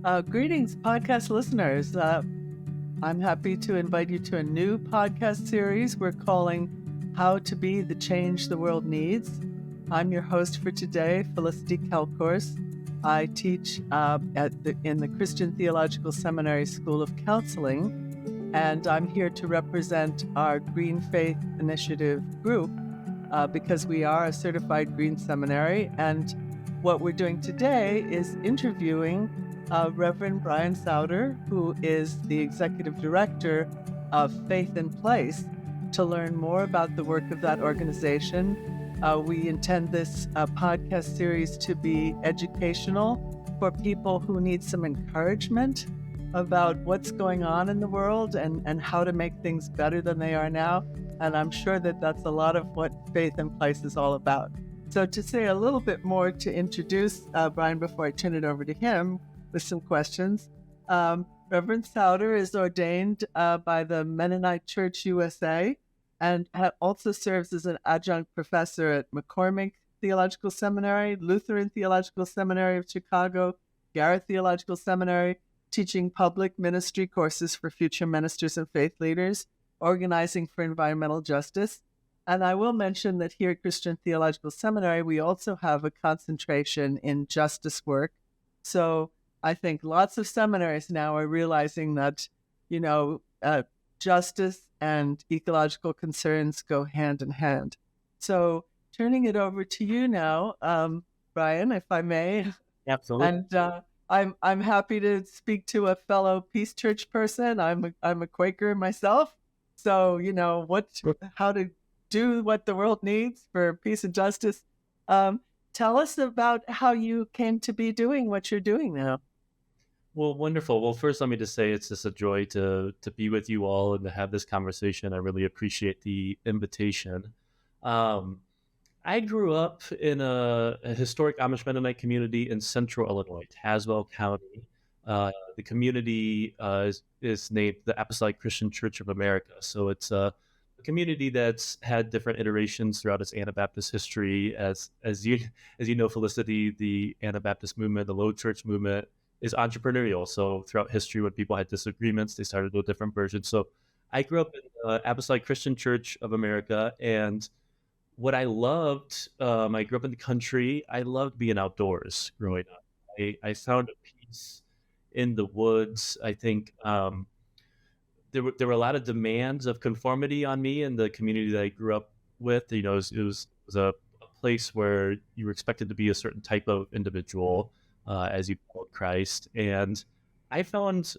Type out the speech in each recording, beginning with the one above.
Greetings, podcast listeners. I'm happy to invite you to a new podcast series we're calling How to Be the Change the World Needs. I'm your host for today, Felicity Kelcourse. I teach in the Christian Theological Seminary School of Counseling, and I'm here to represent our Green Faith Initiative group because we are a certified Green Seminary. And what we're doing today is interviewing Reverend Brian Sauder, who is the executive director of Faith in Place, to learn more about the work of that organization. We intend this podcast series to be educational for people who need some encouragement about what's going on in the world and how to make things better than they are now. And I'm sure that that's a lot of what Faith in Place is all about. So to say a little bit more to introduce Brian before I turn it over to him with some questions. Reverend Sauder is ordained by the Mennonite Church USA and also serves as an adjunct professor at McCormick Theological Seminary, Lutheran Theological Seminary of Chicago, Garrett Theological Seminary, teaching public ministry courses for future ministers and faith leaders, organizing for environmental justice. And I will mention that here at Christian Theological Seminary, we also have a concentration in justice work. So I think lots of seminaries now are realizing that, justice and ecological concerns go hand in hand. So turning it over to you now, Brian, if I may. Absolutely. And I'm happy to speak to a fellow Peace Church person. I'm a Quaker myself, so how to do what the world needs for peace and justice. Tell us about how you came to be doing what you're doing now. Well, wonderful. Well, first, let me just say it's just a joy to be with you all and to have this conversation. I really appreciate the invitation. I grew up in a historic Amish Mennonite community in central Illinois, Tazewell County. The community is named the Apostolic Christian Church of America. So it's a community that's had different iterations throughout its Anabaptist history. As you know, Felicity, the Anabaptist movement, the Low Church movement, is entrepreneurial. So throughout history, when people had disagreements, they started with different versions. So I grew up in the Apostolic Christian Church of America, and what I loved, I grew up in the country. I loved being outdoors growing up. I found a peace in the woods. I think there were a lot of demands of conformity on me in the community that I grew up with. It was a place where you were expected to be a certain type of individual as you followed Christ. And I found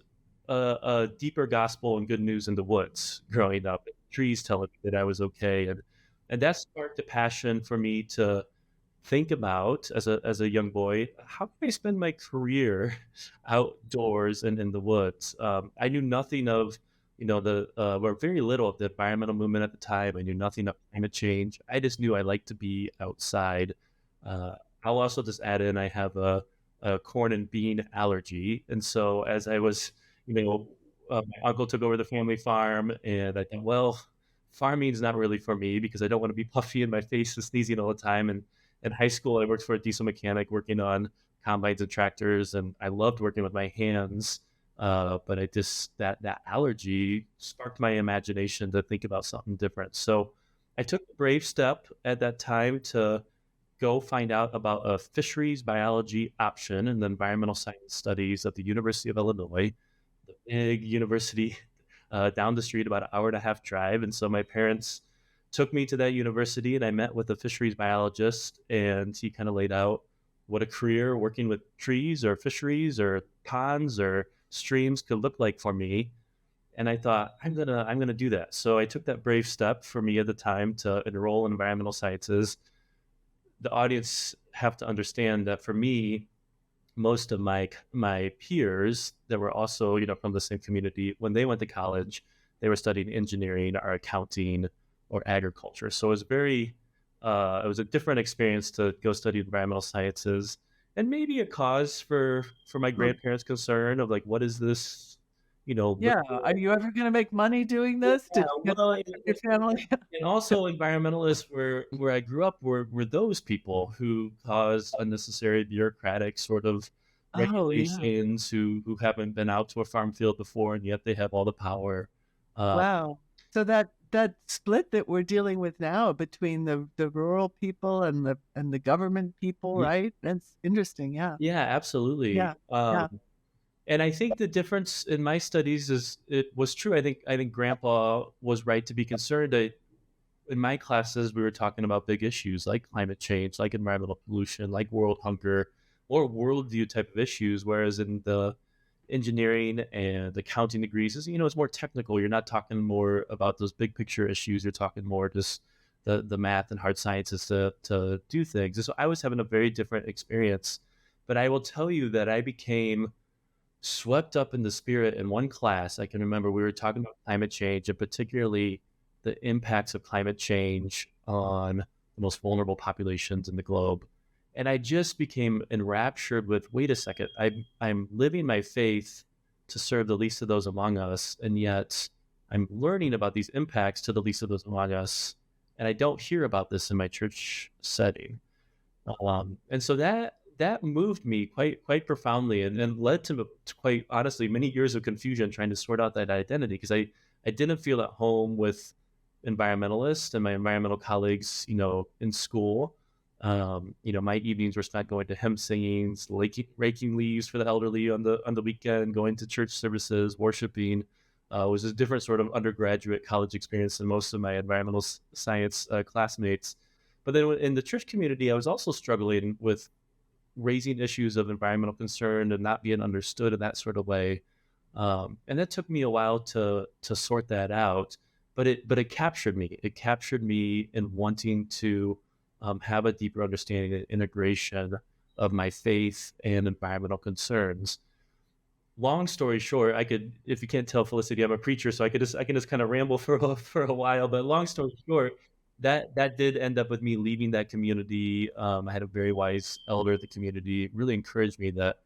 a deeper gospel and good news in the woods growing up. Trees telling me that I was okay. And that sparked a passion for me to think about as a young boy, how can I spend my career outdoors and in the woods? I knew nothing of, or very little of the environmental movement at the time. I knew nothing of climate change. I just knew I liked to be outside. I'll also just add in, I have a corn and bean allergy. And so as I was, my uncle took over the family farm, and I thought, well, farming is not really for me because I don't want to be puffy in my face and sneezing all the time. And in high school, I worked for a diesel mechanic working on combines and tractors, and I loved working with my hands. But that allergy sparked my imagination to think about something different. So I took the brave step at that time to go find out about a fisheries biology option in the environmental science studies at the University of Illinois, the big university down the street, about an hour and a half drive. And so my parents took me to that university, and I met with a fisheries biologist, and he kind of laid out what a career working with trees or fisheries or ponds or streams could look like for me. And I thought, I'm gonna do that. So I took that brave step for me at the time to enroll in environmental sciences. The audience have to understand that for me, most of my peers that were also, from the same community, when they went to college, they were studying engineering or accounting or agriculture. So it was a different experience to go study environmental sciences, and maybe a cause for my grandparents' concern of like, what is this? Are you ever going to make money doing this? Yeah, Did you get your family? And also environmentalists where I grew up were those people who caused unnecessary bureaucratic sort of Oh, yeah. regulations who haven't been out to a farm field before, and yet they have all the power. Uh, Wow. So that split that we're dealing with now between the rural people and the government people, y- right? That's interesting. Yeah. yeah, absolutely. Yeah. Yeah. And I think the difference in my studies is it was true. I think Grandpa was right to be concerned. In my classes, we were talking about big issues like climate change, like environmental pollution, like world hunger, or worldview type of issues. Whereas in the engineering and accounting degrees, it's more technical. You're not talking more about those big picture issues. You're talking more just the math and hard sciences to do things. And so I was having a very different experience. But I will tell you that I became swept up in the spirit in one class. I can remember we were talking about climate change and particularly the impacts of climate change on the most vulnerable populations in the globe. And I just became enraptured with, wait a second, I'm living my faith to serve the least of those among us. And yet I'm learning about these impacts to the least of those among us. And I don't hear about this in my church setting. And so that moved me quite profoundly, and led to quite honestly many years of confusion trying to sort out that identity because I didn't feel at home with environmentalists and my environmental colleagues, in school. My evenings were spent going to hymn singings, raking leaves for the elderly on the weekend, going to church services, worshiping. Was a different sort of undergraduate college experience than most of my environmental science classmates. But then in the church community, I was also struggling with raising issues of environmental concern and not being understood in that sort of way. And that took me a while to sort that out. But it captured me. It captured me in wanting to have a deeper understanding and integration of my faith and environmental concerns. Long story short, if you can't tell, Felicity, I'm a preacher, so I can just kind of ramble for a while. But long story short, that did end up with me leaving that community. I had a very wise elder of the community really encouraged me that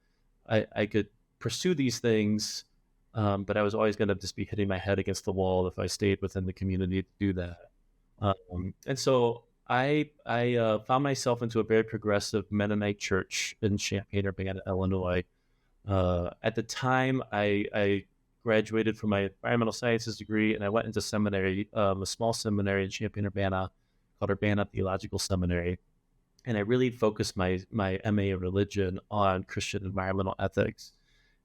I could pursue these things, but I was always going to just be hitting my head against the wall if I stayed within the community to do that. And so I found myself into a very progressive Mennonite church in Champaign-Urbana, Illinois. At the time, I graduated from my environmental sciences degree and I went into seminary, a small seminary in Champaign-Urbana called Urbana Theological Seminary. And I really focused my MA in religion on Christian environmental ethics.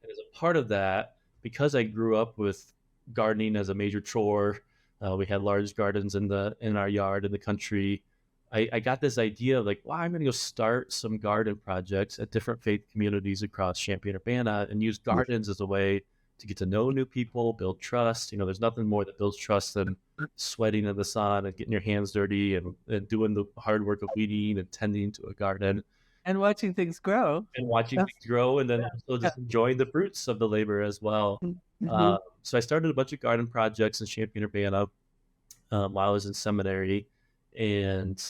And as a part of that, because I grew up with gardening as a major chore, we had large gardens in our yard in the country. I got this idea of like, wow, I'm going to go start some garden projects at different faith communities across Champaign-Urbana and use gardens as a way to get to know new people, build trust. There's nothing more that builds trust than sweating in the sun and getting your hands dirty and doing the hard work of weeding and tending to a garden And watching things grow. and watching That's things grow and then also yeah. just enjoying the fruits of the labor as well. Mm-hmm. So I started a bunch of garden projects in Champaign-Urbana while I was in seminary. And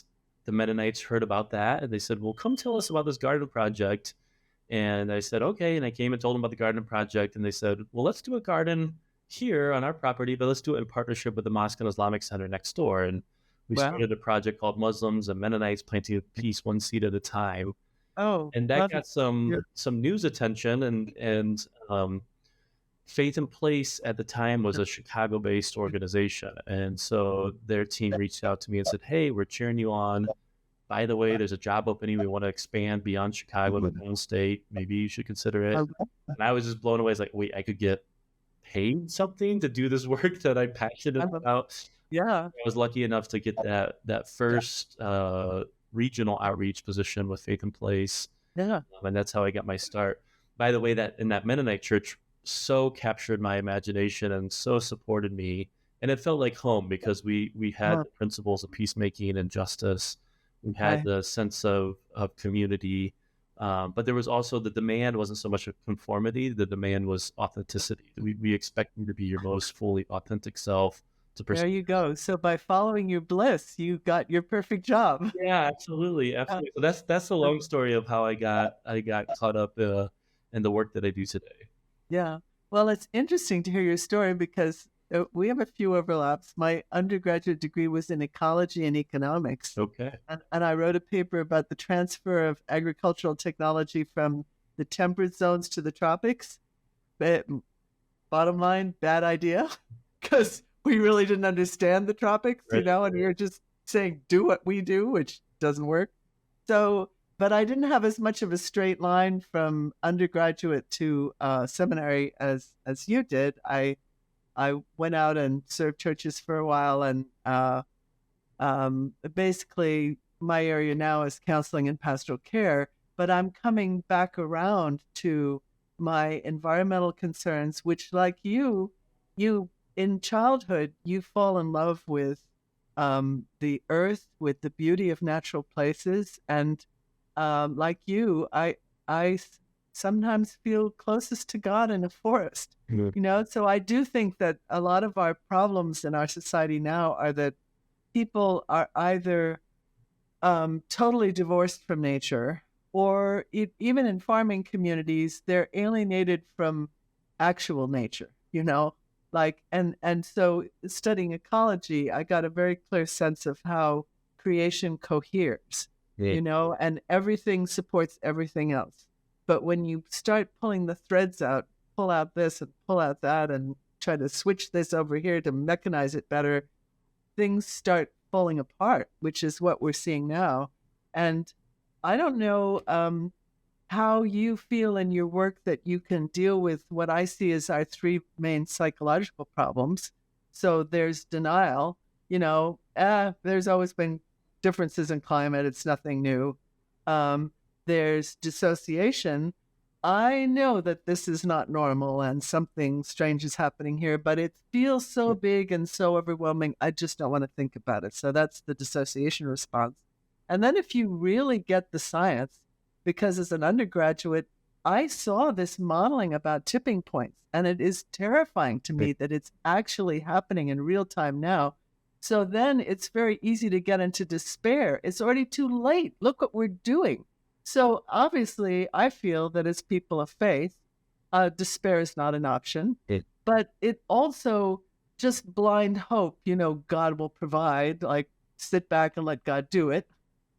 the Mennonites heard about that and they said, well, come tell us about this garden project. And I said, okay. And I came and told them about the garden project. And they said, well, let's do a garden here on our property, but let's do it in partnership with the Mosque and Islamic Center next door. And we Wow. started a project called Muslims and Mennonites Planting a Peace One Seed at a Time. Oh, And that well, got yeah. some news attention and Faith in Place at the time was a Chicago-based organization, and so their team reached out to me and said, "Hey, we're cheering you on. By the way, there's a job opening. We want to expand beyond Chicago to downstate. Maybe you should consider it." And I was just blown away. I was like, "Wait, I could get paid something to do this work that I'm passionate about." Yeah. I was lucky enough to get that first regional outreach position with Faith in Place, Yeah. and that's how I got my start. By the way, that in that Mennonite church so captured my imagination and so supported me, and it felt like home because we had Well, the principles of peacemaking and justice. We had I, the sense of community, but there was also the demand wasn't so much of conformity. The demand was authenticity. We expect you to be your most fully authentic self to there pursue. you go. So by following your bliss, you got your perfect job. Yeah, absolutely, Yeah. absolutely. So that's the long story of how I got caught up in the work that I do today. Yeah. Well, it's interesting to hear your story because we have a few overlaps. My undergraduate degree was in ecology and economics. Okay. And I wrote a paper about the transfer of agricultural technology from the temperate zones to the tropics. But bottom line, bad idea, because we really didn't understand the tropics, Right. and we were just saying, do what we do, which doesn't work. So, but I didn't have as much of a straight line from undergraduate to seminary as you did. I went out and served churches for a while, and basically my area now is counseling and pastoral care. But I'm coming back around to my environmental concerns, which, like you in childhood, you fall in love with the earth, with the beauty of natural places, and like you, I sometimes feel closest to God in a forest. So I do think that a lot of our problems in our society now are that people are either totally divorced from nature, or even in farming communities, they're alienated from actual nature. So studying ecology, I got a very clear sense of how creation coheres, Yeah. and everything supports everything else. But when you start pulling the threads out, pull out this and pull out that, and try to switch this over here to mechanize it better, things start falling apart, which is what we're seeing now. And I don't know how you feel in your work that you can deal with what I see as our three main psychological problems. So there's denial, there's always been differences in climate. It's nothing new. There's dissociation. I know that this is not normal and something strange is happening here, but it feels so big and so overwhelming. I just don't want to think about it. So that's the dissociation response. And then if you really get the science, because as an undergraduate, I saw this modeling about tipping points, and it is terrifying to me that it's actually happening in real time now. So then it's very easy to get into despair. It's already too late. Look what we're doing. So obviously, I feel that as people of faith, despair is not an option, but it also just blind hope, God will provide, like sit back and let God do it,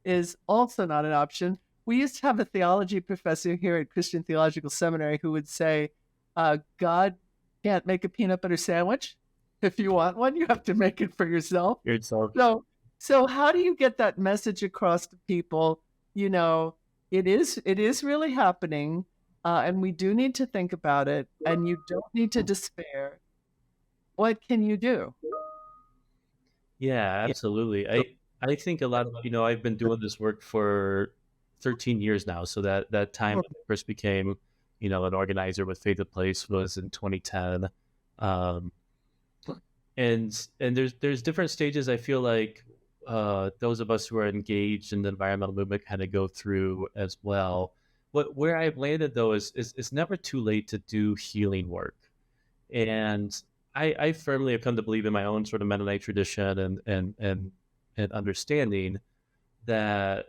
is also not an option. We used to have a theology professor here at Christian Theological Seminary who would say, God can't make a peanut butter sandwich. If you want one, you have to make it for yourself. So how do you get that message across to people? It is really happening, and we do need to think about it, and you don't need to despair. What can you do? Yeah, absolutely. I think a lot of, I've been doing this work for 13 years now. So that time when I first became, an organizer with Faith in Place was in 2010. And there's different stages. I feel like those of us who are engaged in the environmental movement kind of go through as well. Where I've landed though is it's never too late to do healing work. And I firmly have come to believe in my own sort of Mennonite tradition and understanding that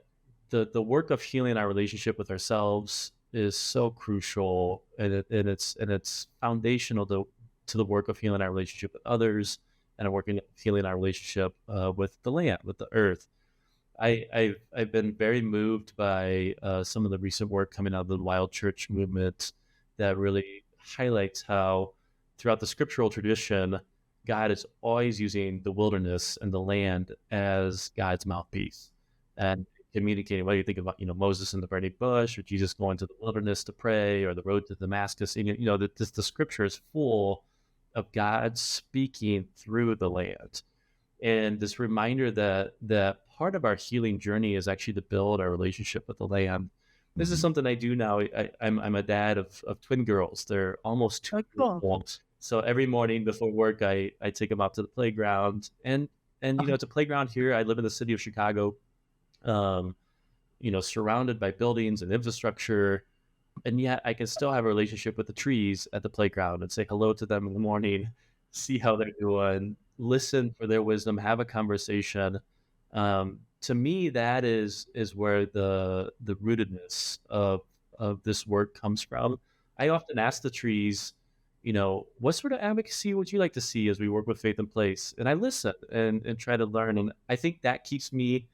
the work of healing our relationship with ourselves is so crucial, and it's foundational to the work of healing our relationship with others, and healing our relationship with the land, with the earth. I've been very moved by some of the recent work coming out of the Wild Church movement that really highlights how throughout the scriptural tradition, God is always using the wilderness and the land as God's mouthpiece and communicating. Whether you think about, Moses in the burning bush, or Jesus going to the wilderness to pray, or the road to Damascus, the scripture is full of God speaking through the land. And this reminder that part of our healing journey is actually to build our relationship with the land. This is something I do now. I'm a dad of twin girls. They're almost 2 years old. So every morning before work, I take them out to the playground. And it's a playground here. I live in the city of Chicago, surrounded by buildings and infrastructure. And yet I can still have a relationship with the trees at the playground and say hello to them in the morning, see how they're doing, listen for their wisdom, have a conversation. To me, that is where the rootedness of this work comes from. I often ask the trees, what sort of advocacy would you like to see as we work with Faith in Place? And I listen and try to learn. And I think that keeps me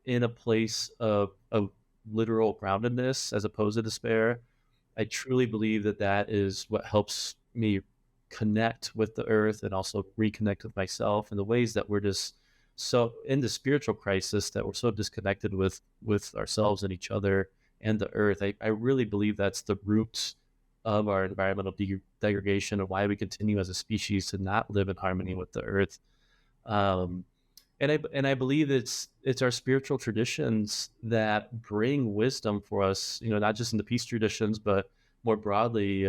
in a place of literal groundedness as opposed to despair. I truly believe that that is what helps me connect with the earth and also reconnect with myself in the ways that we're just so in the spiritual crisis that we're so disconnected with ourselves and each other and the earth. I really believe that's the root of our environmental degradation and why we continue as a species to not live in harmony with the earth. Um, and I believe it's our spiritual traditions that bring wisdom for us, not just in the peace traditions, but more broadly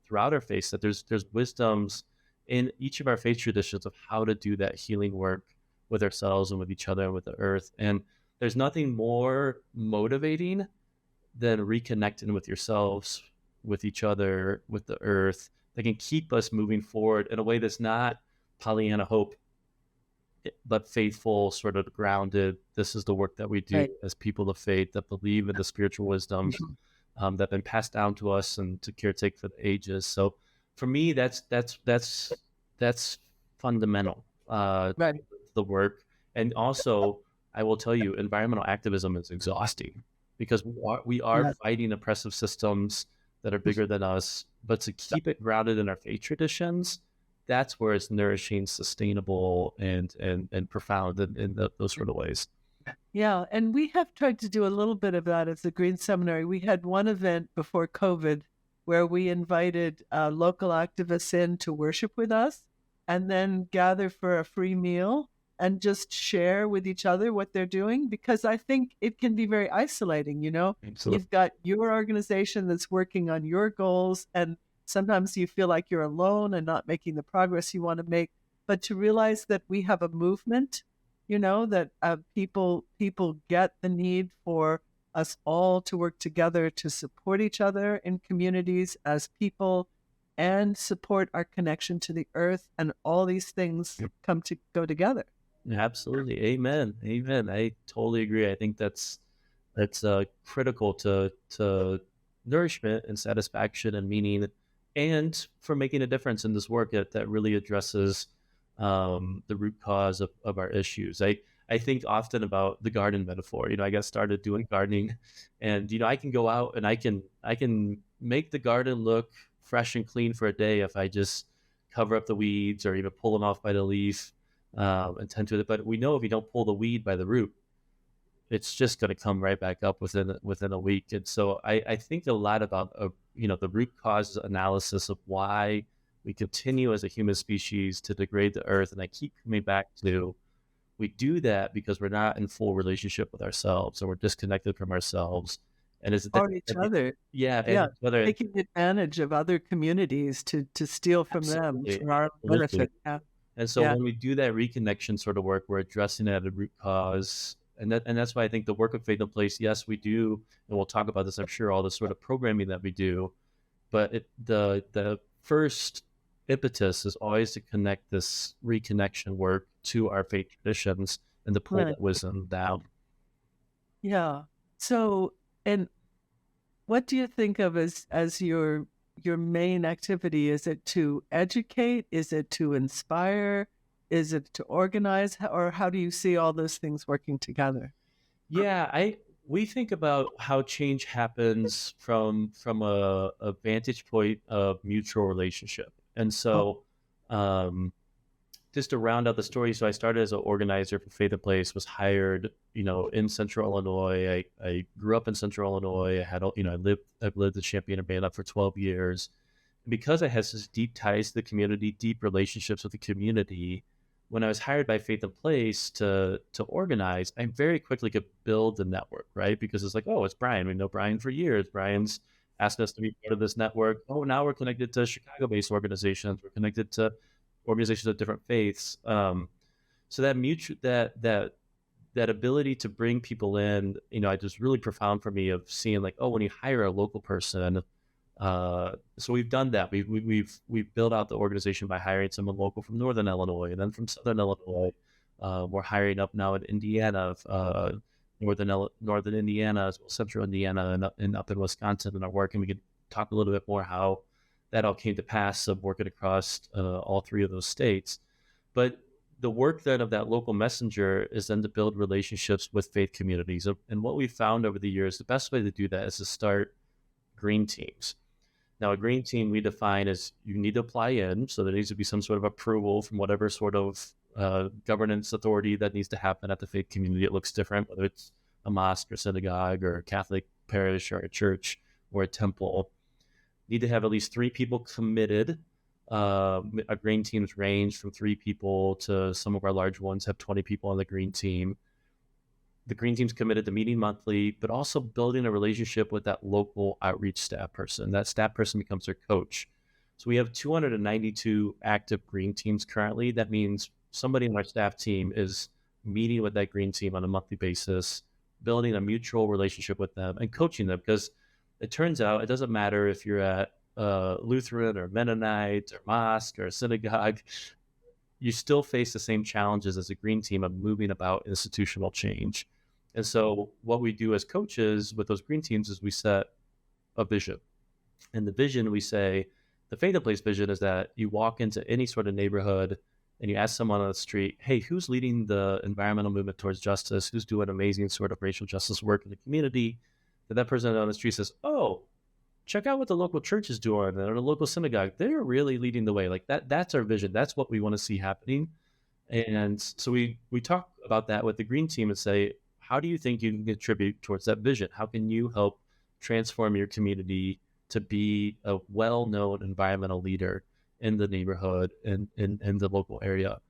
throughout our faith. That there's wisdoms in each of our faith traditions of how to do that healing work with ourselves and with each other and with the earth. And there's nothing more motivating than reconnecting with yourselves, with each other, with the earth, that can keep us moving forward in a way that's not Pollyanna hope but faithful, sort of grounded. This is the work that we do Right. as people of faith that believe in the spiritual wisdoms that have been passed down to us and to caretake for the ages. So for me, that's fundamental Right. the work. And also, I will tell you, environmental activism is exhausting because we are Yes. fighting oppressive systems that are bigger than us. But to keep it grounded in our faith traditions, that's where it's nourishing, sustainable, and profound in those sort of ways. Yeah, and we have tried to do a little bit of that as the Green Seminary. We had one event before COVID where we invited local activists in to worship with us and then gather for a free meal and just share with each other what they're doing, because I think it can be very isolating, you know? Absolutely. You've got your organization that's working on your goals, and sometimes you feel like you're alone and not making the progress you want to make. But to realize that we have a movement, that people get the need for us all to work together to support each other in communities as people and support our connection to the earth, and all these things come to go together. Absolutely. Amen. Amen. I totally agree. I think that's critical to nourishment and satisfaction and meaning, and for making a difference in this work that really addresses the root cause of our issues. I think often about the garden metaphor. I got started doing gardening, and I can go out and I can make the garden look fresh and clean for a day if I just cover up the weeds or even pull them off by the leaf and tend to it. But we know if you don't pull the weed by the root, it's just going to come right back up within a week. And so I think a lot about the root cause analysis of why we continue as a human species to degrade the earth. And I keep coming back to, we do that because we're not in full relationship with ourselves, or we're disconnected from ourselves. And is that Or each other. yeah, Yeah, and whether taking advantage of other communities to steal from them absolutely, for our absolutely. benefit. Yeah, And so yeah. when we do that reconnection sort of work, we're addressing it at a root cause. And that's why I think the work of Faith and Place, yes, we do, and we'll talk about this, I'm sure, all the sort of programming that we do, but the first impetus is always to connect this reconnection work to our faith traditions and to pull Right. that wisdom down. Yeah. So, and what do you think of as your main activity? Is it to educate? Is it to inspire? Is it to organize? Or how do you see all those things working together? Yeah, we think about how change happens from a vantage point of mutual relationship. And Oh, so um just to round out the story, so I started as an organizer for Faith and Place, was hired, in Central Illinois. I grew up in Central Illinois. I've lived in Champaign-Urbana for 12 years. And because I had such deep ties to the community, deep relationships with the community, when I was hired by Faith and Place to organize, I very quickly could build the network, right? Because it's like, oh, it's Brian. We know Brian for years. Brian's asked us to be part of this network. Oh, now we're connected to Chicago-based organizations. We're connected to organizations of different faiths. So that mutual that ability to bring people in, it was really profound for me of seeing like, oh, when you hire a local person, so we've done that. We've built out the organization by hiring someone local from Northern Illinois and then from Southern Illinois. We're hiring up now in Indiana, Northern Indiana, as well as Central Indiana, and up in Wisconsin, and our work. And we could talk a little bit more how that all came to pass of working across all three of those states. But the work then of that local messenger is then to build relationships with faith communities. And what we found over the years, the best way to do that is to start green teams. Now, a green team we define as you need to apply in, so there needs to be some sort of approval from whatever sort of governance authority that needs to happen at the faith community. It looks different, whether it's a mosque or synagogue or a Catholic parish or a church or a temple. Need to have at least 3 people committed. Our green teams range from 3 people to some of our large ones have 20 people on the green team. The green team's committed to meeting monthly, but also building a relationship with that local outreach staff person. That staff person becomes their coach. So we have 292 active green teams currently. That means somebody on our staff team is meeting with that green team on a monthly basis, building a mutual relationship with them and coaching them, because it turns out it doesn't matter if you're at Lutheran or Mennonite or mosque or synagogue, you still face the same challenges as a green team of moving about institutional change. And so what we do as coaches with those green teams is we set a vision. And the vision, we say, the Faith in Place vision is that you walk into any sort of neighborhood and you ask someone on the street, hey, who's leading the environmental movement towards justice? Who's doing amazing sort of racial justice work in the community? And that person on the street says, oh, check out what the local church is doing or the local synagogue. They're really leading the way. Like that's our vision. That's what we want to see happening. And so we talk about that with the green team and say, how do you think you can contribute towards that vision? How can you help transform your community to be a well-known environmental leader in the neighborhood and in the local area?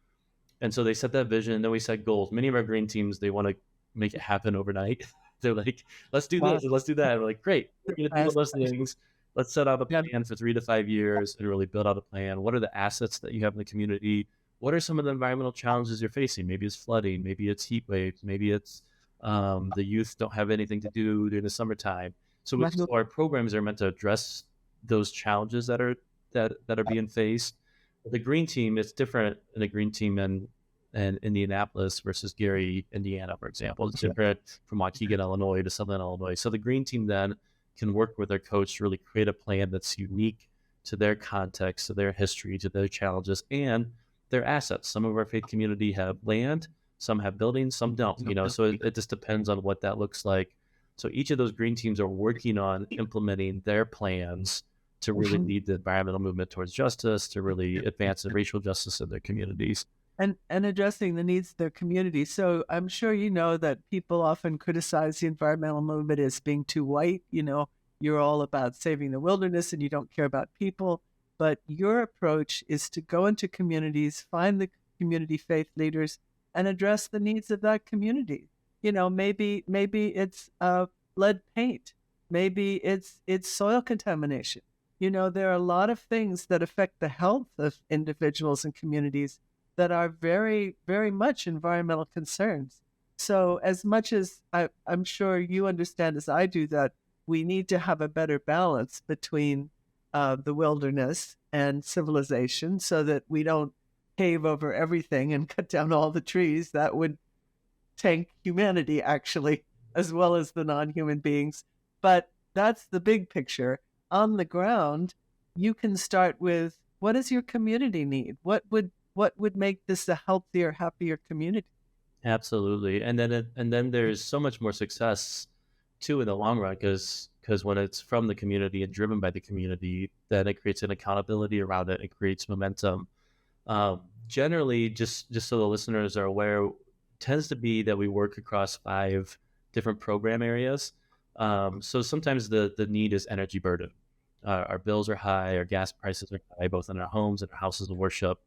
And so they set that vision, and then we set goals. Many of our green teams, they want to make it happen overnight. They're like, let's do this and let's do that. And we're like, great, we're going to do all those things. Let's set out a plan for 3 to 5 years and really build out a plan. What are the assets that you have in the community? What are some of the environmental challenges you're facing? Maybe it's flooding, maybe it's heat waves, maybe it's the youth don't have anything to do during the summertime. So our programs are meant to address those challenges that are being faced. The green team, it's different in a green team in Indianapolis versus Gary, Indiana, for example. It's different from Waukegan, Illinois to Southern Illinois. So the green team then can work with their coach to really create a plan that's unique to their context, to their history, to their challenges, and their assets. Some of our faith community have land, some have buildings, some don't, so it just depends on what that looks like. So each of those green teams are working on implementing their plans to really lead the environmental movement towards justice, to really advance the racial justice in their communities. And addressing the needs of their community. So I'm sure you know that people often criticize the environmental movement as being too white. You're all about saving the wilderness and you don't care about people. But your approach is to go into communities, find the community faith leaders, and address the needs of that community. Maybe it's lead paint. Maybe it's soil contamination. There are a lot of things that affect the health of individuals and communities that are very, very much environmental concerns. So as much as I'm sure you understand as I do that we need to have a better balance between the wilderness and civilization so that we don't pave over everything and cut down all the trees. That would tank humanity, actually, as well as the non-human beings. But that's the big picture. On the ground, you can start with, what does your community need? What would make this a healthier, happier community? Absolutely. And then there's so much more success too in the long run, because when it's from the community and driven by the community, then it creates an accountability around it. It creates momentum. Generally, just so the listeners are aware, tends to be that we work across 5 different program areas. So sometimes the need is energy burden. Our bills are high, our gas prices are high, both in our homes and our houses of worship.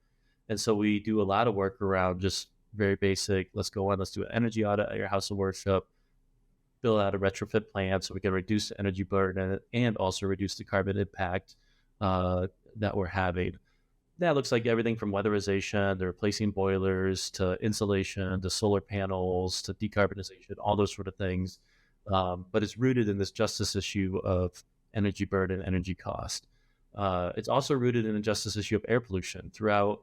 And so we do a lot of work around just very basic, let's do an energy audit at your house of worship, build out a retrofit plan so we can reduce the energy burden and also reduce the carbon impact that we're having. That looks like everything from weatherization to replacing boilers to insulation to solar panels to decarbonization, all those sort of things. But it's rooted in this justice issue of energy burden, energy cost. It's also rooted in a justice issue of air pollution. Throughout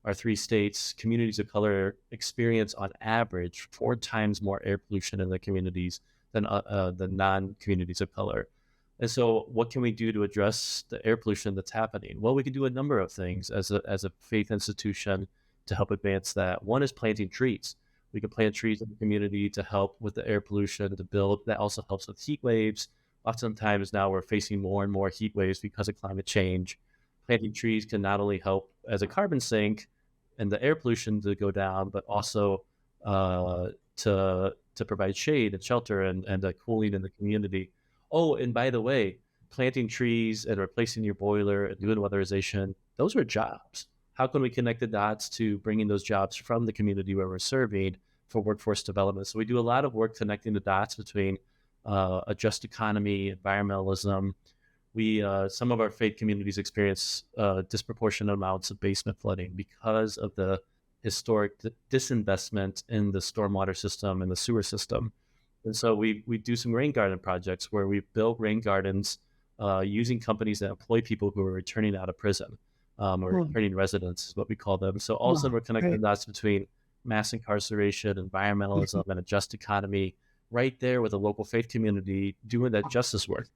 our 3 states, communities of color experience on average 4 times more air pollution in their communities than the non-communities of color. And so what can we do to address the air pollution that's happening? Well, we can do a number of things as a faith institution to help advance that. One is planting trees. We can plant trees in the community to help with the air pollution, to build. That also helps with heat waves. oftentimes now we're facing more and more heat waves because of climate change. Planting trees can not only help as a carbon sink and the air pollution to go down, but also uh, to provide shade and shelter and cooling in the community. Oh, and by the way, planting trees and replacing your boiler and doing weatherization, those are jobs. How can we connect the dots to bringing those jobs from the community where we're serving for workforce development? So we do a lot of work connecting the dots between a just economy, environmentalism. We some of our faith communities experience disproportionate amounts of basement flooding because of the historic disinvestment in the stormwater system and the sewer system. And so we do some rain garden projects where we build rain gardens using companies that employ people who are returning out of prison or Hmm. returning residents, is what we call them. So all of a sudden Oh, we're connecting the great. dots between mass incarceration, environmentalism, and a just economy right there with a local faith community doing that justice work.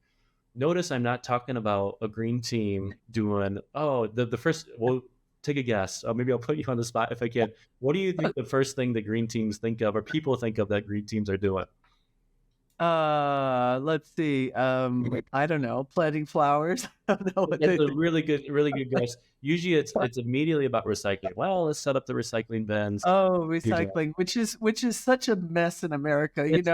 Notice I'm not talking about a green team doing, oh, the first, well, take a guess. Maybe I'll put you on the spot if I can. What do you think the first thing that green teams think of or people think of that green teams are doing? Let's see. I don't know, planting flowers. I don't know what It's they a think. really good guess. Usually it's immediately about recycling. Well, let's set up the recycling bins. Oh, Here's a, recycling, which is such a mess in America. it's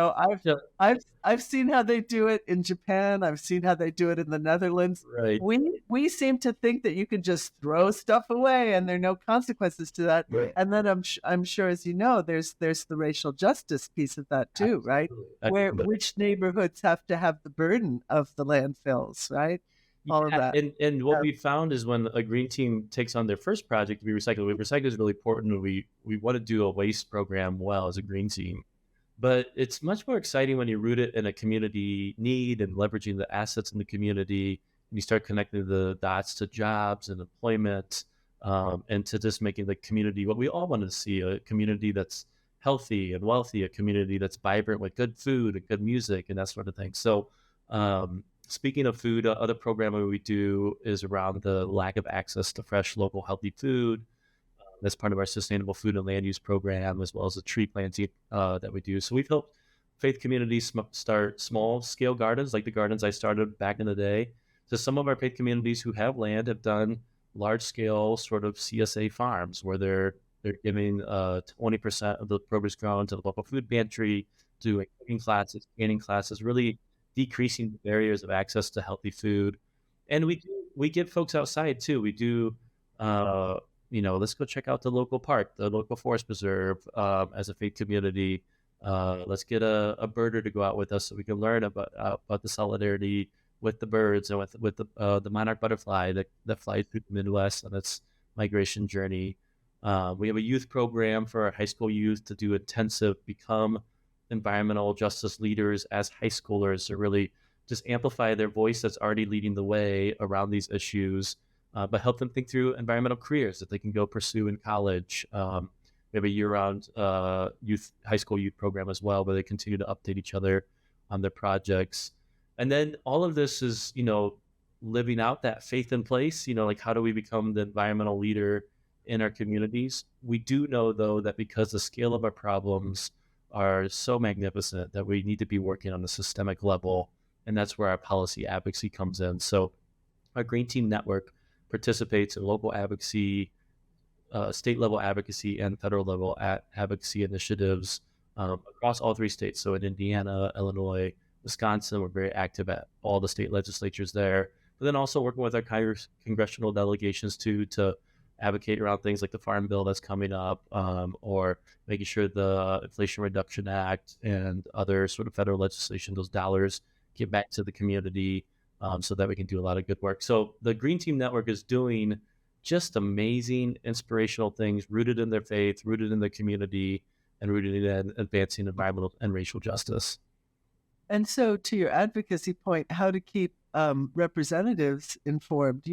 just, I've seen how they do it in Japan. I've seen how they do it in the Netherlands. right. We seem to think that you can just throw stuff away and there are no consequences to that. Right. And then I'm sure, as you know, there's the racial justice piece of that too, right? Absolutely. Where But which neighborhoods have to have the burden of the landfills, right? All of yeah, that. and what Uh, we found is when a green team takes on their first project to be recycled, recycle is really important. We want to do a waste program well as a green team, but it's much more exciting when you root it in a community need and leveraging the assets in the community. And you start connecting the dots to jobs and employment, and to just making the community what we all want to see, a community that's healthy and wealthy, a community that's vibrant with good food and good music and that sort of thing. So, speaking of food, other programming we do is around the lack of access to fresh, local, healthy food. That's part of our sustainable food and land use program, as well as the tree planting that we do. So we've helped faith communities start small scale gardens, like the gardens I started back in the day. So some of our faith communities who have land have done large scale sort of CSA farms where they're giving 20% of the produce grown to the local food pantry, doing cooking classes, canning classes, really decreasing the barriers of access to healthy food. And we get folks outside too. We do uh, let's go check out the local park, the local forest preserve as a faith community. Let's get a birder to go out with us so we can learn about the solidarity with the birds and with the monarch butterfly that flies through the Midwest on its migration journey. We have a youth program for our high school youth to do intensive become environmental justice leaders as high schoolers to really just amplify their voice that's already leading the way around these issues, but help them think through environmental careers that they can go pursue in college. We have a year-round high school youth program as well, where they continue to update each other on their projects. And then all of this is, living out that faith in place. Like how do we become the environmental leader in our communities? We do know, though, that because the scale of our problems are so magnificent that we need to be working on a systemic level, and that's where our policy advocacy comes in. So our Green Team Network participates in local advocacy, state level advocacy, and federal level advocacy initiatives across all three states. So in Indiana, Illinois, Wisconsin, we're very active at all the state legislatures there. But then also working with our congressional delegations too to advocate around things like the Farm Bill that's coming up, or making sure the Inflation Reduction Act and other sort of federal legislation, those dollars get back to the community, so that we can do a lot of good work. So the Green Team Network is doing just amazing, inspirational things rooted in their faith, rooted in their community, and rooted in advancing environmental and racial justice. And so, to your advocacy point, how to keep representatives informed,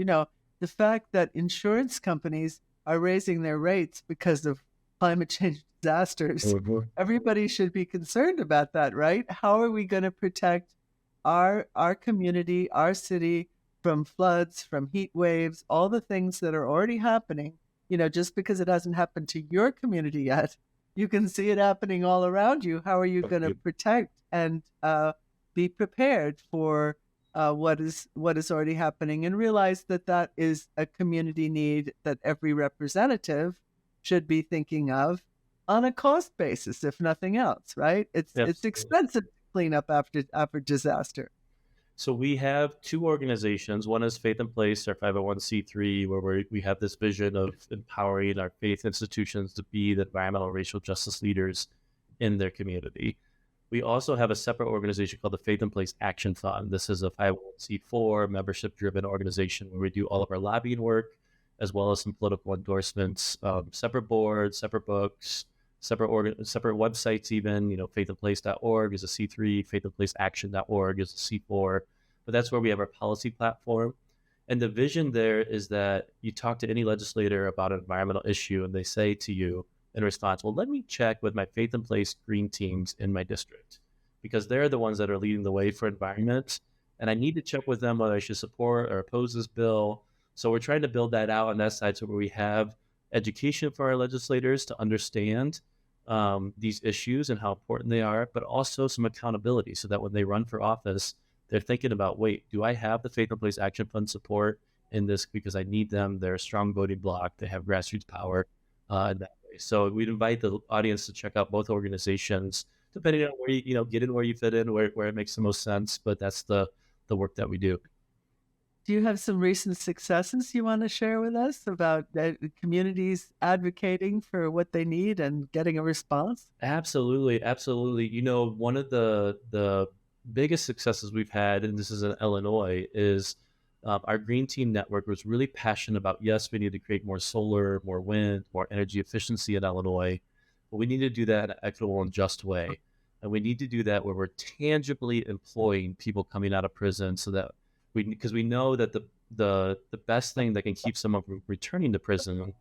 the fact that insurance companies are raising their rates because of climate change disasters, everybody should be concerned about that, right? How are we going to protect our community, our city from floods, from heat waves, all the things that are already happening? Just because it hasn't happened to your community yet, you can see it happening all around you. How are you going to protect and be prepared for what is already happening, and realize that that is a community need that every representative should be thinking of on a cost basis, if nothing else, right? It's Absolutely. expensive to clean up after disaster. So we have two organizations. One is Faith in Place, our 501c3, where we have this vision of empowering our faith institutions to be the environmental and racial justice leaders in their community. We also have a separate organization called the Faith in Place Action Fund. This is a 501c4 membership-driven organization where we do all of our lobbying work, as well as some political endorsements, separate boards, separate books, separate websites even. Faithinplace.org is a C3, faithinplaceaction.org is a C4. But that's where we have our policy platform. And the vision there is that you talk to any legislator about an environmental issue, and they say to you in response, well, let me check with my Faith in Place green teams in my district, because they're the ones that are leading the way for environment. And I need to check with them whether I should support or oppose this bill. So we're trying to build that out on that side, so where we have education for our legislators to understand these issues and how important they are, but also some accountability so that when they run for office, they're thinking about, wait, do I have the Faith in Place Action Fund support in this because I need them? They're a strong voting bloc. They have grassroots power in that way. So we'd invite the audience to check out both organizations, depending on where get in where you fit in, where it makes the most sense. But that's the work that we do. Do you have some recent successes you want to share with us about communities advocating for what they need and getting a response? Absolutely, absolutely. One of the biggest successes we've had, and this is in Illinois, is our Green Team Network was really passionate about, yes, we need to create more solar, more wind, more energy efficiency in Illinois, but we need to do that in an equitable and just way. And we need to do that where we're tangibly employing people coming out of prison, so that because we know that the best thing that can keep someone from returning to prison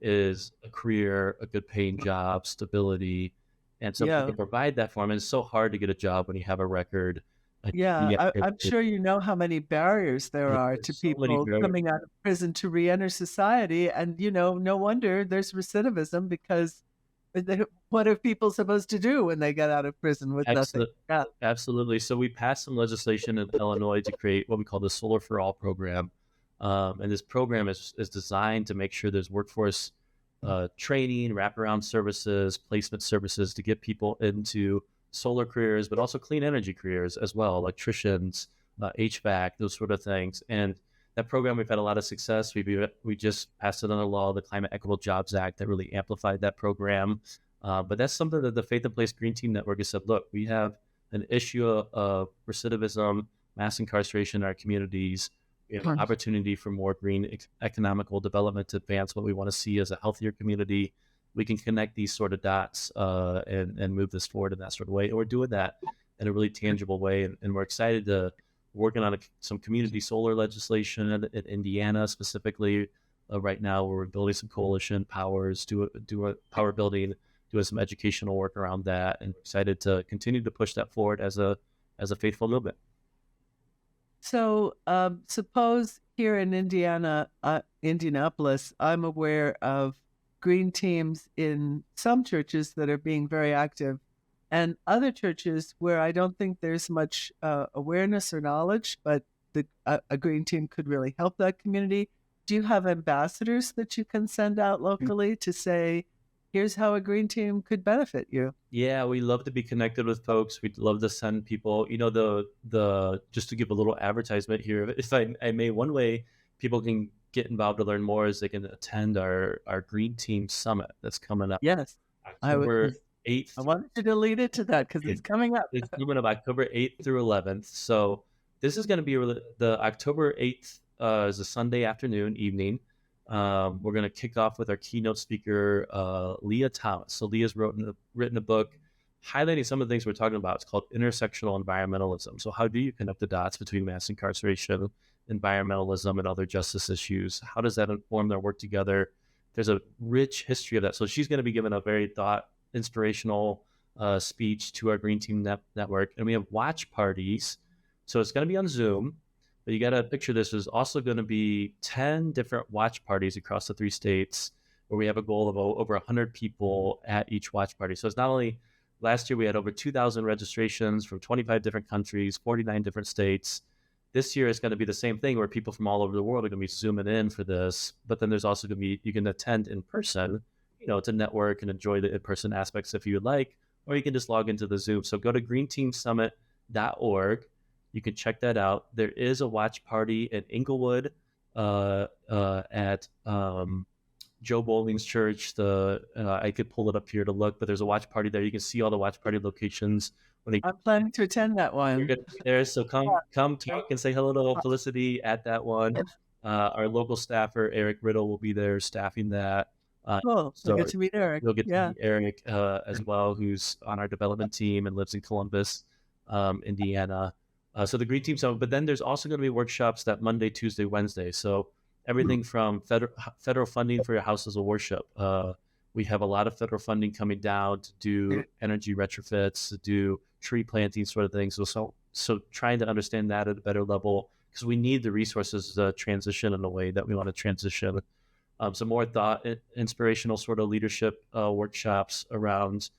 is a career, a good paying job, stability. And so if we Yeah. can provide that for them, and it's so hard to get a job when you have a record. Yeah, I'm sure you know how many barriers there are to There's so many people barriers. coming out of prison to re-enter society, and no wonder there's recidivism, because what are people supposed to do when they get out of prison with nothing? Absolutely. Yeah. Absolutely. So we passed some legislation in Illinois to create what we call the Solar for All program. And this program is designed to make sure there's workforce training, wraparound services, placement services to get people into solar careers, but also clean energy careers as well, electricians, HVAC, those sort of things. And that program, we've had a lot of success. We just passed another law, the Climate Equitable Jobs Act, that really amplified that program. But that's something that the Faith in Place Green Team Network has said, look, we have an issue of recidivism, mass incarceration in our communities. We have an opportunity for more green economical development to advance what we want to see as a healthier community. We can connect these sort of dots and move this forward in that sort of way. And we're doing that in a really tangible way. And we're excited to working on some community solar legislation in Indiana specifically right now, where we're building some coalition powers, do a power building, doing some educational work around that, and we're excited to continue to push that forward as a faithful movement. So, suppose here in Indianapolis, I'm aware of green teams in some churches that are being very active, and other churches where I don't think there's much awareness or knowledge, but a green team could really help that community. Do you have ambassadors that you can send out locally to say, here's how a green team could benefit you? Yeah, we love to be connected with folks. We'd love to send people, the just to give a little advertisement here, if I may, one way people can get involved to learn more is they can attend our Green Team Summit that's coming up Yes, October 8th. I wanted you to lead it to that because it's coming up. It's coming up October 8th through 11th. So this is going to be the October 8th is a Sunday afternoon, evening. We're going to kick off with our keynote speaker, Leah Thomas. So Leah's written a book highlighting some of the things we're talking about. It's called Intersectional Environmentalism. So how do you connect the dots between mass incarceration, environmentalism, and other justice issues? How does that inform their work together? There's a rich history of that. So she's going to be giving a very inspirational speech to our Green Team Network. And we have watch parties. So it's going to be on Zoom. But you got to picture this. There's also going to be 10 different watch parties across the 3 states, where we have a goal of over 100 people at each watch party. So it's not only last year we had over 2,000 registrations from 25 different countries, 49 different states. This year is going to be the same thing where people from all over the world are going to be zooming in for this. But then there's also going to be, you can attend in person, to network and enjoy the in-person aspects if you would like, or you can just log into the Zoom. So go to greenteamsummit.org. You can check that out. There is a watch party in Inglewood at Joe Bowling's church. I could pull it up here to look, but there's a watch party there. You can see all the watch party locations. I'm planning to attend that one. You're going to be there, so come talk and say hello to Felicity at that one. Our local staffer, Eric Riddle, will be there staffing that. Cool. So you'll get to meet Eric. You'll get to meet Eric as well, who's on our development team and lives in Columbus, Indiana. So the Green Team Summit, but then there's also going to be workshops that Monday, Tuesday, Wednesday. So everything from federal funding for your houses of worship. We have a lot of federal funding coming down to do energy retrofits, to do tree planting sort of things. So trying to understand that at a better level, because we need the resources to transition in the way that we want to transition. Some more thought, inspirational sort of leadership workshops around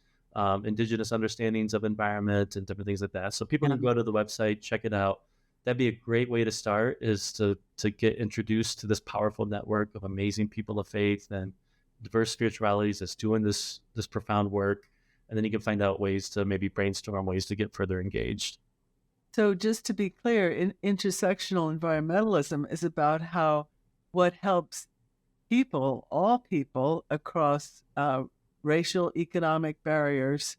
indigenous understandings of environment and different things like that. So people can go to the website, check it out. That'd be a great way to start, is to get introduced to this powerful network of amazing people of faith and diverse spiritualities that's doing this profound work. And then you can find out ways to maybe brainstorm ways to get further engaged. So just to be clear, intersectional environmentalism is about what helps people, all people across racial, economic barriers,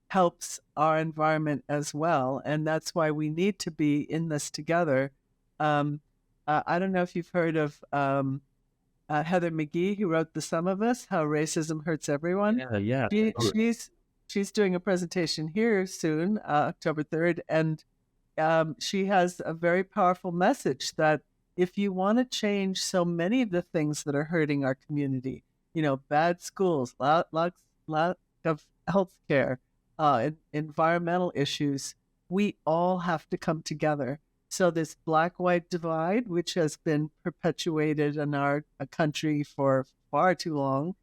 helps our environment as well. And that's why we need to be in this together. I don't know if you've heard of Heather McGhee, who wrote The Sum of Us, How Racism Hurts Everyone. Yeah. She's doing a presentation here soon, October 3rd, and she has a very powerful message that if you want to change so many of the things that are hurting our community, bad schools, lack of health care, environmental issues, we all have to come together. So this black-white divide, which has been perpetuated in our country for far too long,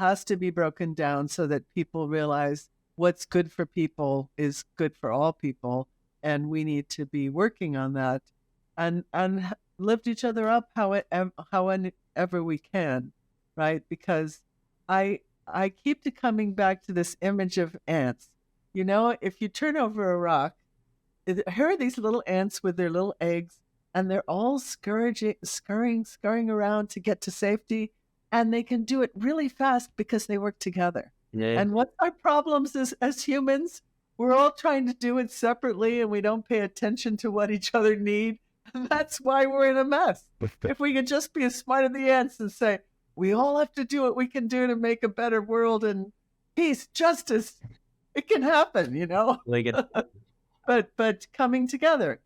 has to be broken down so that people realize what's good for people is good for all people. And we need to be working on that and lift each other up however we can, right? Because I keep coming back to this image of ants. If you turn over a rock, here are these little ants with their little eggs, and they're all scurrying around to get to safety, and they can do it really fast because they work together. Yeah. And what's our problems as humans? We're all trying to do it separately, and we don't pay attention to what each other need. And that's why we're in a mess. If we could just be as smart as the ants and say, we all have to do what we can do to make a better world and peace, justice, it can happen, But coming together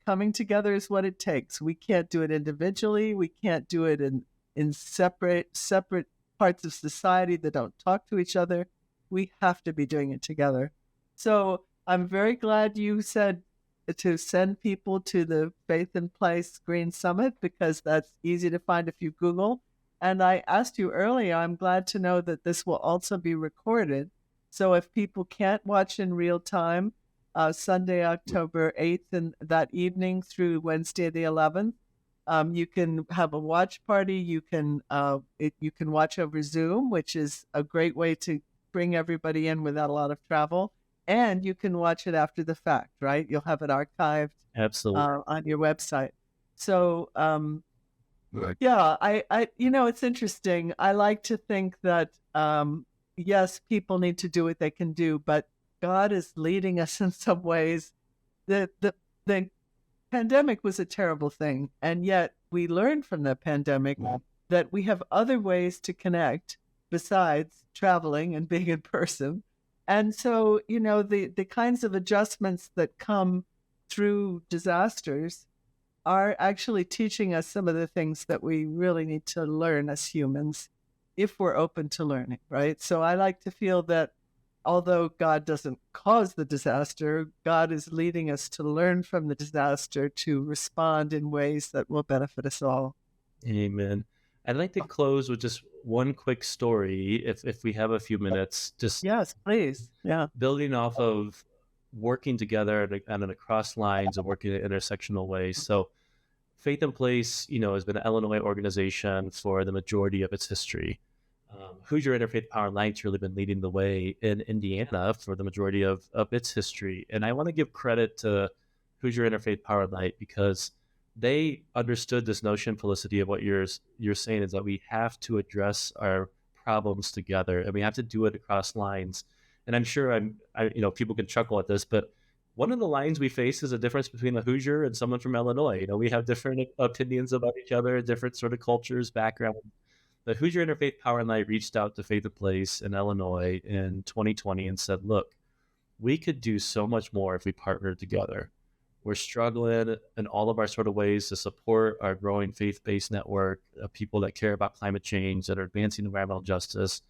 is what it takes. We can't do it individually. We can't do it in separate parts of society that don't talk to each other. We have to be doing it together. So I'm very glad you said to send people to the Faith in Place Green Summit, because that's easy to find if you Google. And I asked you earlier, I'm glad to know that this will also be recorded. So if people can't watch in real time, Sunday, October 8th, and that evening through Wednesday the 11th, you can have a watch party. You can watch over Zoom, which is a great way to bring everybody in without a lot of travel. And you can watch it after the fact, right? You'll have it archived Absolutely. On your website. So, yeah, I it's interesting. I like to think that, yes, people need to do what they can do, but God is leading us in some ways. The pandemic was a terrible thing, and yet we learned from the pandemic that we have other ways to connect besides traveling and being in person. And so, the kinds of adjustments that come through disasters are actually teaching us some of the things that we really need to learn as humans, if we're open to learning, right? So I like to feel that although God doesn't cause the disaster, God is leading us to learn from the disaster, to respond in ways that will benefit us all. Amen. I'd like to close with just one quick story, if we have a few minutes, just Yes, please. Yeah. building off of working together and across lines and working in intersectional ways. So Faith in Place, has been an Illinois organization for the majority of its history. Hoosier Interfaith Power and Light's really been leading the way in Indiana for the majority of its history. And I want to give credit to Hoosier Interfaith Power and Light because they understood this notion, Felicity, of what you're saying is that we have to address our problems together and we have to do it across lines. And I'm sure people can chuckle at this, but one of the lines we face is a difference between a Hoosier and someone from Illinois. We have different opinions about each other, different sort of cultures, backgrounds. The Hoosier Interfaith Power and Light reached out to Faith in Place in Illinois in 2020 and said, look, we could do so much more if we partnered together. We're struggling in all of our sort of ways to support our growing faith-based network of people that care about climate change, that are advancing environmental justice.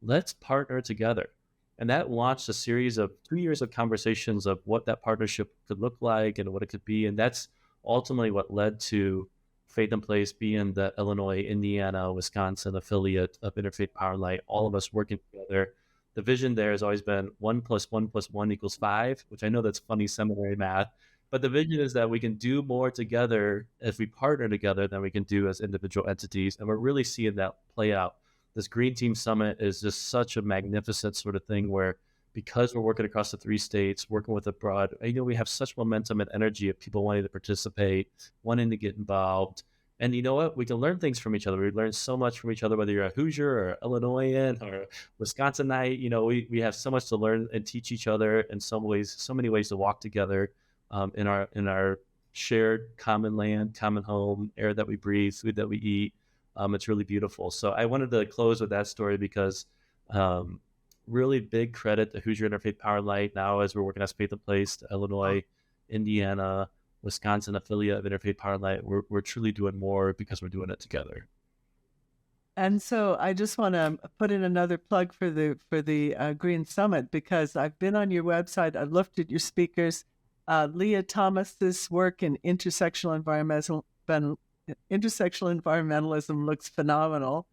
Let's partner together. And that launched a series of 2 years of conversations of what that partnership could look like and what it could be. And that's ultimately what led to Faith in Place being the Illinois, Indiana, Wisconsin affiliate of Interfaith Power and Light, all of us working together. The vision there has always been 1 + 1 + 1 = 5, which I know that's funny seminary math, but the vision is that we can do more together if we partner together than we can do as individual entities. And we're really seeing that play out. This Green Team Summit is just such a magnificent sort of thing where, because we're working across the 3 states, working with abroad, we have such momentum and energy of people wanting to participate, wanting to get involved. And you know what? We can learn things from each other. We learn so much from each other, whether you're a Hoosier or Illinoisan or Wisconsinite. We have so much to learn and teach each other in some ways, so many ways to walk together in our shared common land, common home, air that we breathe, food that we eat. It's really beautiful. So I wanted to close with that story because really big credit to Hoosier Interfaith Power and Light now as we're working as Faith in Place to Illinois, Indiana, Wisconsin affiliate of Interfaith Power and Light. We're truly doing more because we're doing it together. And so I just want to put in another plug for the Green Summit because I've been on your website. I've looked at your speakers. Leah Thomas's work in intersectional environmentalism looks phenomenal.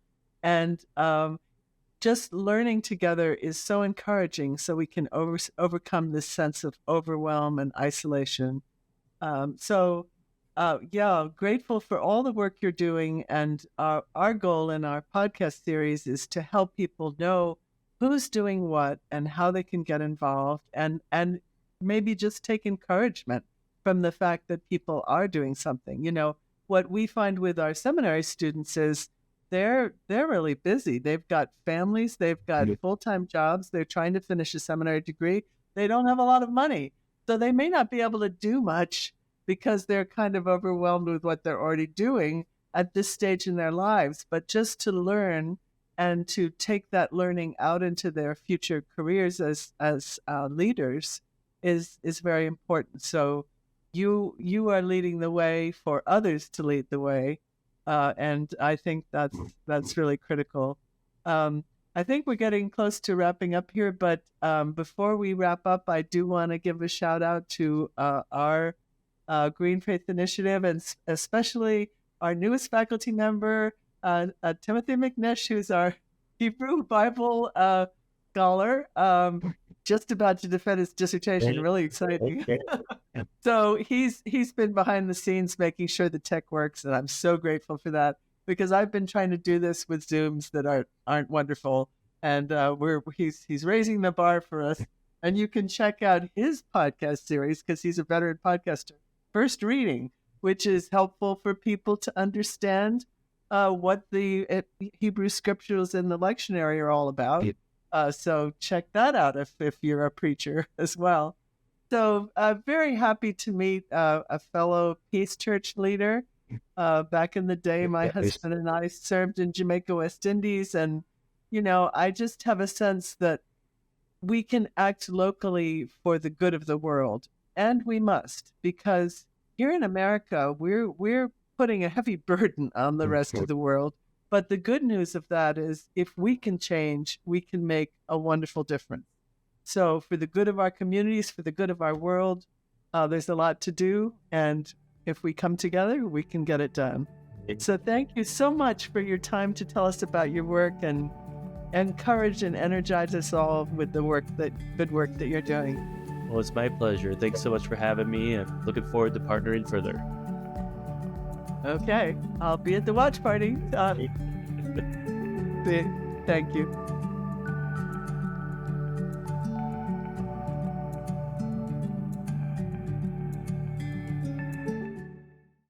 And just learning together is so encouraging so we can overcome this sense of overwhelm and isolation. Grateful for all the work you're doing. And our goal in our podcast series is to help people know who's doing what and how they can get involved and maybe just take encouragement from the fact that people are doing something. What we find with our seminary students is they're really busy. They've got families, they've got full-time jobs, they're trying to finish a seminary degree. They don't have a lot of money. So they may not be able to do much because they're kind of overwhelmed with what they're already doing at this stage in their lives. But just to learn and to take that learning out into their future careers as leaders is very important. So you are leading the way for others to lead the way. And I think that's really critical. I think we're getting close to wrapping up here, but before we wrap up, I do want to give a shout out to our Green Faith Initiative, and especially our newest faculty member, Timothy McNish, who's our Hebrew Bible scholar, just about to defend his dissertation. Really exciting. So he's been behind the scenes making sure the tech works, and I'm so grateful for that because I've been trying to do this with Zooms that aren't wonderful, and he's raising the bar for us. And you can check out his podcast series because he's a veteran podcaster, First Reading, which is helpful for people to understand what the Hebrew scriptures in the lectionary are all about. So check that out if you're a preacher as well. So very happy to meet a fellow Peace Church leader. Back in the day, my husband and I served in Jamaica, West Indies. And, I just have a sense that we can act locally for the good of the world. And we must, because here in America, we're putting a heavy burden on the rest of the world. But the good news of that is if we can change, we can make a wonderful difference. So for the good of our communities, for the good of our world, there's a lot to do. And if we come together, we can get it done. So thank you so much for your time to tell us about your work and encourage and energize us all with the good work that you're doing. Well, it's my pleasure. Thanks so much for having me, and looking forward to partnering further. Okay, I'll be at the watch party. Thank you.